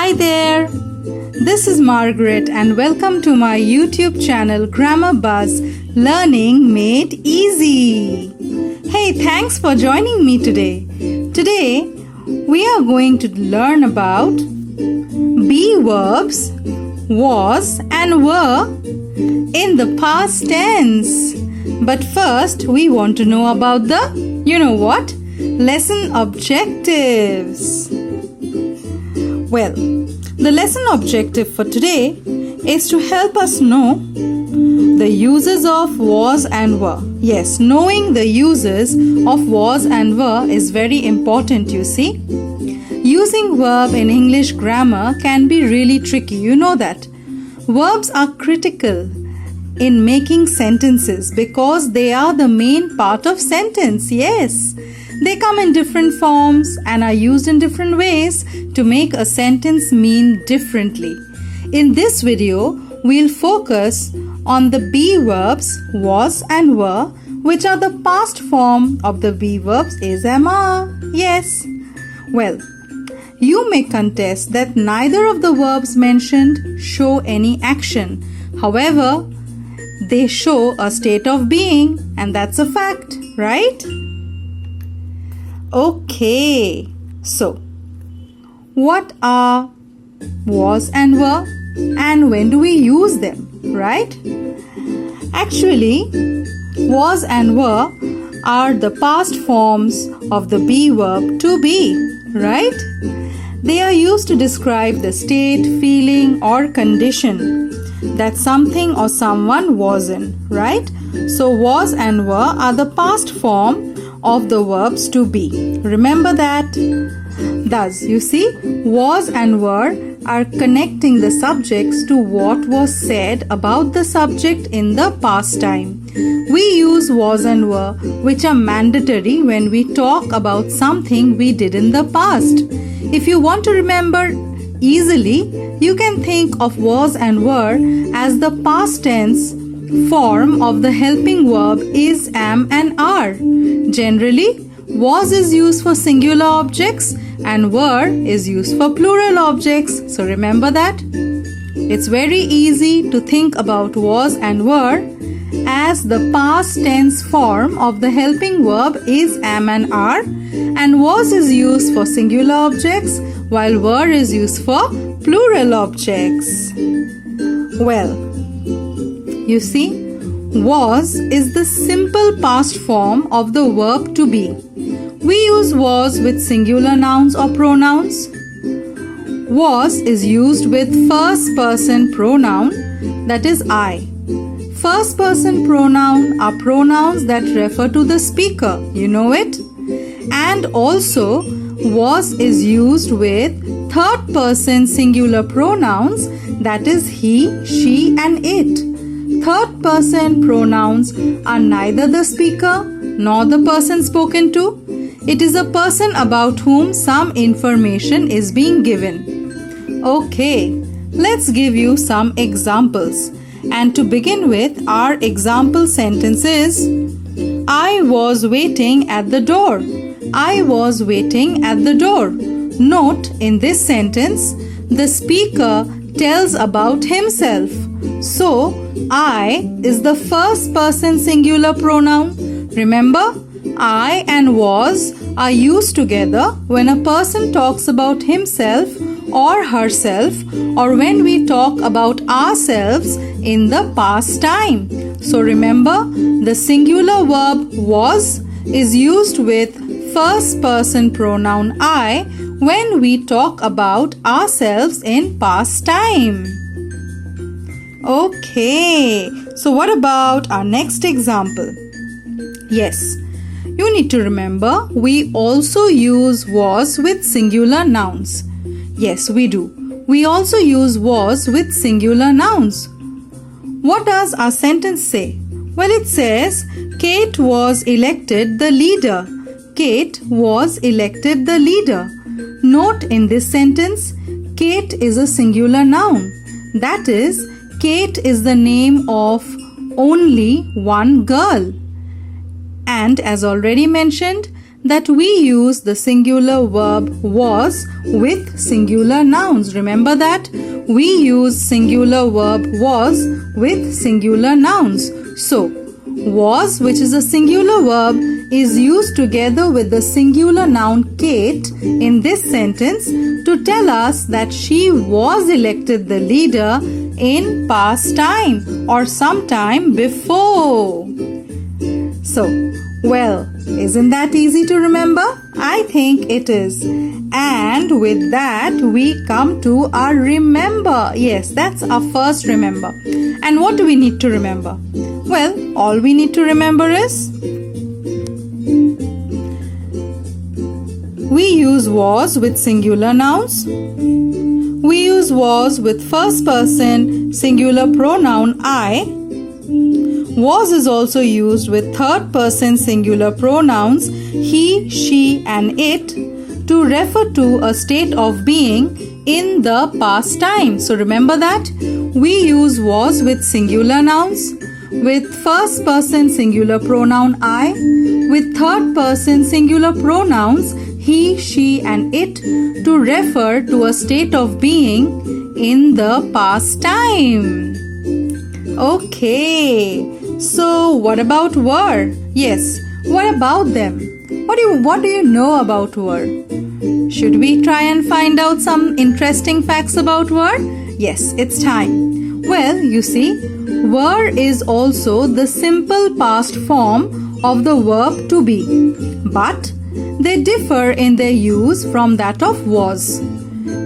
Hi there! This is Margaret and welcome to my YouTube channel Grammar Buzz Learning Made Easy. Hey, thanks for joining me today. Today we are going to learn about be verbs was and were in the past tense. But first we want to know about the, lesson objectives. Well, the lesson objective for today is to help us know the uses of was and were. Yes, knowing the uses of was and were is very important, you see. Using verb in English grammar can be really tricky, you know that. Verbs are critical in making sentences because they are the main part of sentence, yes. They come in different forms and are used in different ways to make a sentence mean differently. In this video, we'll focus on the be verbs was and were, which are the past form of the be verbs is, am, are. Yes. Well, you may contest that neither of the verbs mentioned show any action. However, they show a state of being, and that's a fact, right? Okay, so what are was and were, and when do we use them, right? Actually, was and were are the past forms of the be verb to be, right? They are used to describe the state, feeling, or condition that something or someone was in, right? So was and were are the past form of the verbs to be. Remember that? Thus, you see, was and were are connecting the subjects to what was said about the subject in the past time. We use was and were, which are mandatory when we talk about something we did in the past. If you want to remember easily, you can think of was and were as the past tense form of the helping verb is, am, and are. Generally, was is used for singular objects and were is used for plural objects. So remember that. It's very easy to think about was and were as the past tense form of the helping verb is, am, and are, and was is used for singular objects while were is used for plural objects. Well, you see, was is the simple past form of the verb to be. We use was with singular nouns or pronouns. Was is used with first person pronoun, that is I. First person pronoun are pronouns that refer to the speaker, you know it. And also, was is used with third person singular pronouns, that is he, she, and it. Third person pronouns are neither the speaker nor the person spoken to. It is a person about whom some information is being given. Okay, let's give you some examples. And to begin with, our example sentence is I was waiting at the door. I was waiting at the door. Note, in this sentence, the speaker tells about himself. So, I is the first person singular pronoun. Remember, I and was are used together when a person talks about himself or herself, or when we talk about ourselves in the past time. So remember, the singular verb was is used with first person pronoun I when we talk about ourselves in past time. Okay, so what about our next example? Yes, you need to remember we also use was with singular nouns. Yes, we do. We also use was with singular nouns. What does our sentence say? Well, it says Kate was elected the leader. Kate was elected the leader. Note, in this sentence, Kate is a singular noun. That is, Kate is the name of only one girl. And as already mentioned, that we use the singular verb was with singular nouns. Remember that? We use singular verb was with singular nouns. So, was, which is a singular verb, is used together with the singular noun Kate in this sentence to tell us that she was elected the leader in past time or sometime before. So, well, isn't that easy to remember? I think it is. And with that, we come to our remember. Yes, that's our first remember. And what do we need to remember? Well, all we need to remember is we use was with singular nouns. We use was with first person singular pronoun I. Was is also used with third person singular pronouns he, she and it to refer to a state of being in the past time. So remember that? We use was with singular nouns, with first person singular pronoun I, with third person singular pronouns he, she and it to refer to a state of being in the past time. Okay. So, what about were? Yes, what about them? What do you know about were? Should we try and find out some interesting facts about were? Yes, it's time. Well, you see, were is also the simple past form of the verb to be, but they differ in their use from that of was.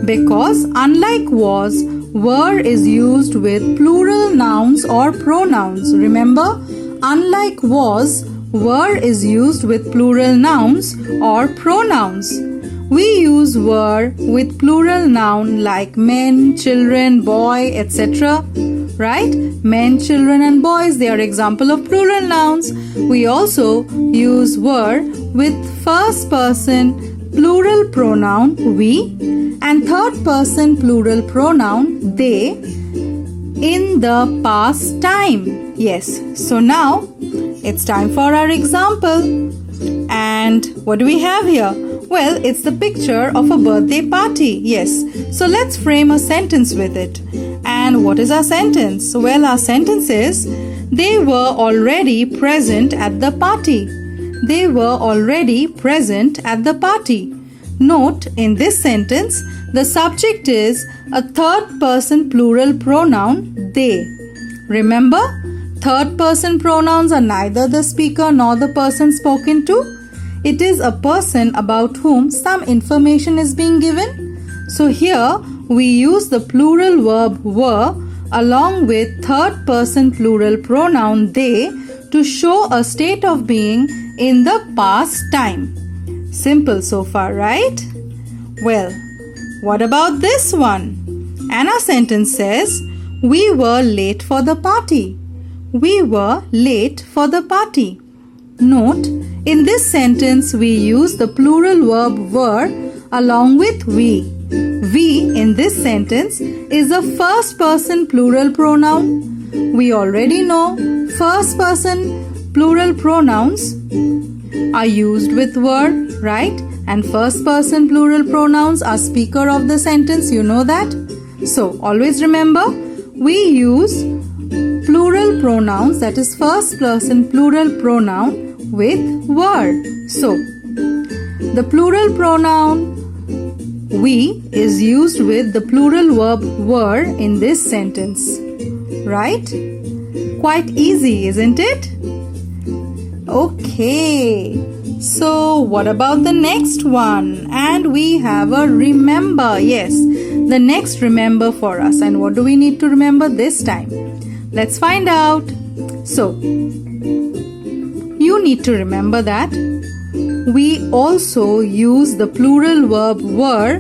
Because unlike was, were is used with plural nouns or pronouns. Remember, unlike was, were is used with plural nouns or pronouns. We use were with plural noun like men, children, boy, etc. Right? Men, children and boys, they are example of plural nouns. We also use were with first person plural pronoun we and third person plural pronoun they in the past time. Yes, so now it's time for our example. And what do we have here? Well, it's the picture of a birthday party. Yes, so let's frame a sentence with it. And what is our sentence? Well, our sentence is they were already present at the party. They were already present at the party. Note, in this sentence, the subject is a third person plural pronoun they. Remember, third person pronouns are neither the speaker nor the person spoken to. It is a person about whom some information is being given. So here we use the plural verb were along with third person plural pronoun they to show a state of being in the past time. Simple so far, right? Well, what about this one? And our sentence says, we were late for the party. We were late for the party. Note, in this sentence we use the plural verb were along with we. We in this sentence is a first person plural pronoun. We already know first person plural pronouns are used with were, right? And first person plural pronouns are speaker of the sentence, you know that? So, always remember, we use plural pronouns, that is first person plural pronoun with were. So, the plural pronoun we is used with the plural verb were in this sentence, right? Quite easy, isn't it? Okay. So, what about the next one? And we have a remember. Yes, the next remember for us. And what do we need to remember this time? Let's find out. So, you need to remember that we also use the plural verb were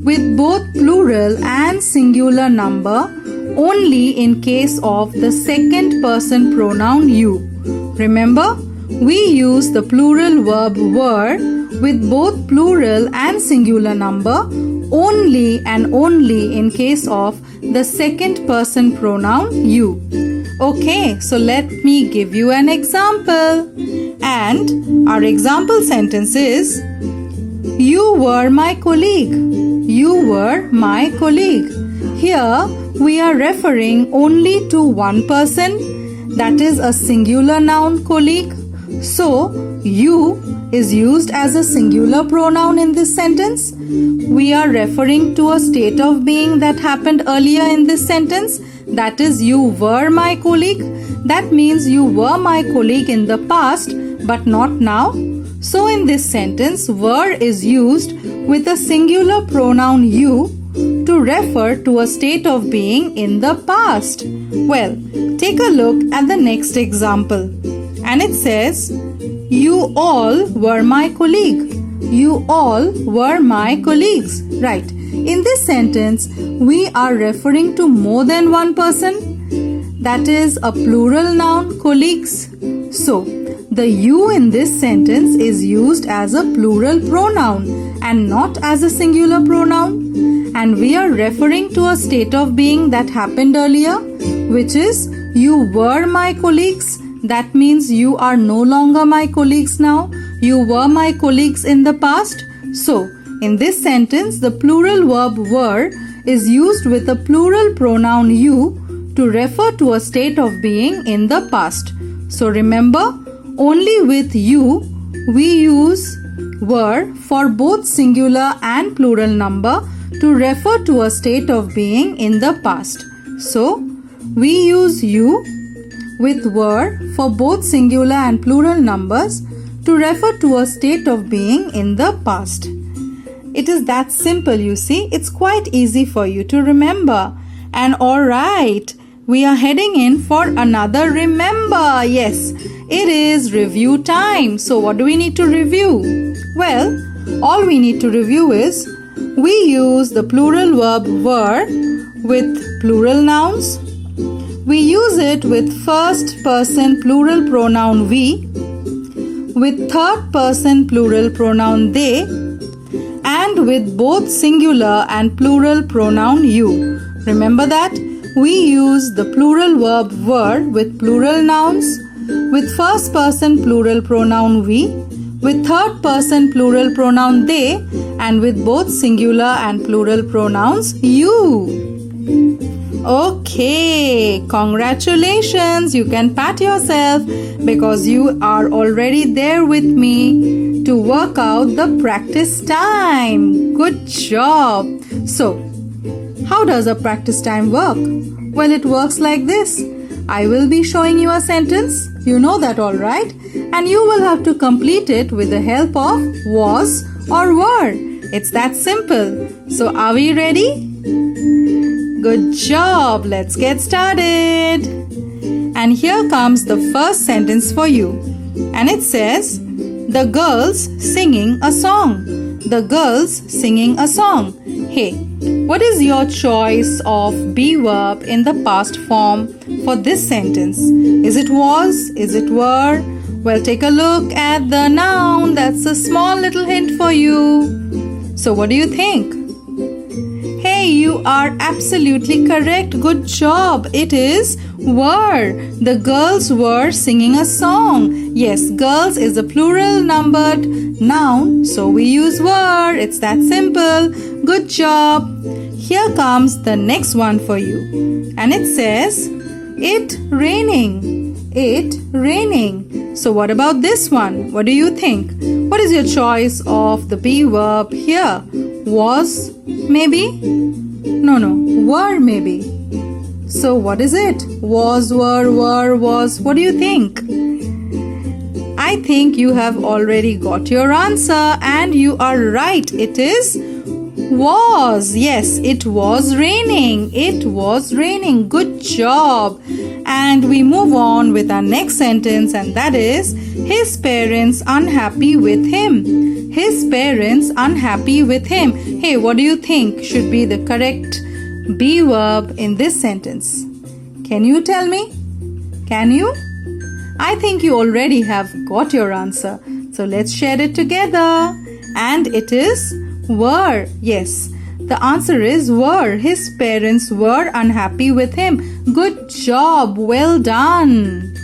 with both plural and singular number only in case of the second person pronoun you. Remember, we use the plural verb were with both plural and singular number only and only in case of the second person pronoun you. Okay, so let me give you an example. And our example sentence is, you were my colleague. You were my colleague. Here we are referring only to one person, that is a singular noun, colleague. So, you is used as a singular pronoun in this sentence. We are referring to a state of being that happened earlier in this sentence. That is, you were my colleague. That means you were my colleague in the past, but not now. So in this sentence, were is used with a singular pronoun you to refer to a state of being in the past. Well, take a look at the next example. And it says, you all were my colleague. You all were my colleagues. Right. In this sentence, we are referring to more than one person. That is a plural noun, colleagues. So, the you in this sentence is used as a plural pronoun and not as a singular pronoun. And we are referring to a state of being that happened earlier, which is you were my colleagues. That means you are no longer my colleagues now. You were my colleagues in the past. So, in this sentence, the plural verb were is used with a plural pronoun you to refer to a state of being in the past. So, remember, only with you we use were for both singular and plural number to refer to a state of being in the past. So, we use you with were for both singular and plural numbers to refer to a state of being in the past. It is that simple, you see. It's quite easy for you to remember. And alright, we are heading in for another remember. Yes, it is review time. So what do we need to review? Well, all we need to review is we use the plural verb were with plural nouns. We use it with first person plural pronoun we, with third person plural pronoun they, and with both singular and plural pronoun you. Remember that? We use the plural verb were with plural nouns, with first person plural pronoun we, with third person plural pronoun they, and with both singular and plural pronouns you. Okay, congratulations. You can pat yourself because you are already there with me to work out the practice time. Good job. So, how does a practice time work? Well, it works like this. I will be showing you a sentence. You know that, all right? And you will have to complete it with the help of was or were. It's that simple. So, are we ready? Good job. Let's get started. And here comes the first sentence for you. And it says, the girls singing a song. The girls singing a song. Hey, what is your choice of be verb in the past form for this sentence? Is it was? Is it were? Well, take a look at the noun. That's a small little hint for you. So what do you think? Hey, you are absolutely correct. Good job. It is were. The girls were singing a song. Yes, girls is a plural numbered noun, so we use were. It's that simple. Good job. Here comes the next one for you. And it says, it raining. It raining. So what about this one? What do you think? What is your choice of the be verb here? Was, maybe? No, were, maybe. So what is it? Was, were, was. What do you think? I think you have already got your answer and you are right. It is was. Yes, it was raining. It was raining. Good job. And we move on with our next sentence, and that is, his parents unhappy with him. His parents unhappy with him. Hey, what do you think should be the correct be verb in this sentence? Can you tell me? Can you? I think you already have got your answer. So let's share it together. And it is were. Yes, the answer is were. His parents were unhappy with him. Good job. Well done.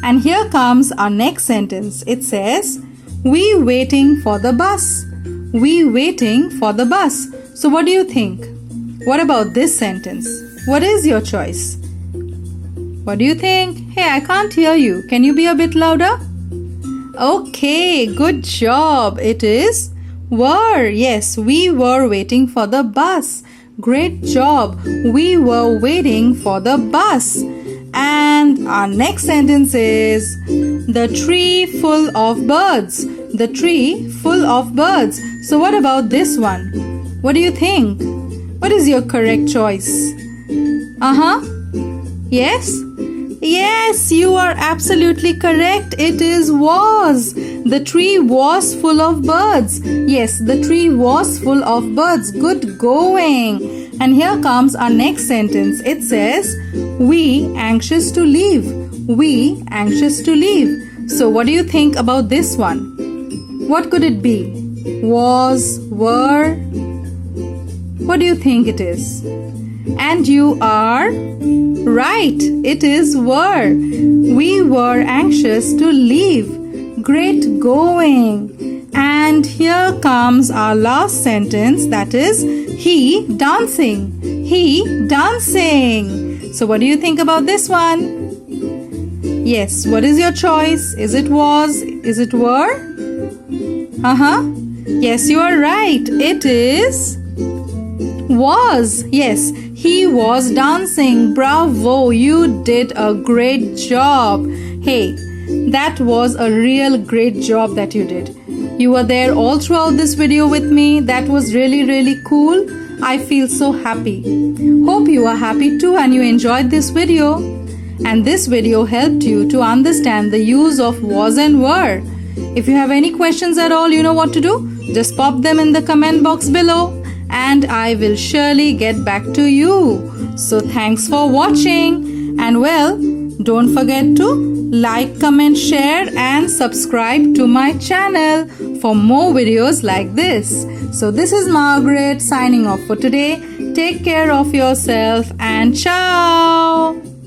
And here comes our next sentence. It says, we waiting for the bus. We waiting for the bus. So what do you think? What about this sentence? What is your choice? What do you think? Hey, I can't hear you. Can you be a bit louder? Okay, good job. It is were. Yes, we were waiting for the bus. Great job. We were waiting for the bus. And our next sentence is the tree full of birds. The tree full of birds. So what about this one? What do you think? What is your correct choice? Yes? Yes, you are absolutely correct. It is was. The tree was full of birds. Yes, the tree was full of birds. Good going. And here comes our next sentence. It says, we anxious to leave. We anxious to leave. So what do you think about this one? What could it be? Was, were? What do you think it is? And you are right. It is were. We were anxious to leave. Great going. And here comes our last sentence, that is he dancing. He dancing. So what do you think about this one? Yes, what is your choice? Is it was? Is it were? Yes, you are right. It is was. Yes, he was dancing. Bravo, you did a great job. Hey, that was a real great job that you did. You were there all throughout this video with me. That was really cool. I feel so happy. Hope you are happy too and you enjoyed this video. And this video helped you to understand the use of was and were. If you have any questions at all, you know what to do. Just pop them in the comment box below and I will surely get back to you. So thanks for watching. And well, don't forget to like, comment, share and subscribe to my channel for more videos like this. So this is Margaret signing off for today. Take care of yourself and ciao.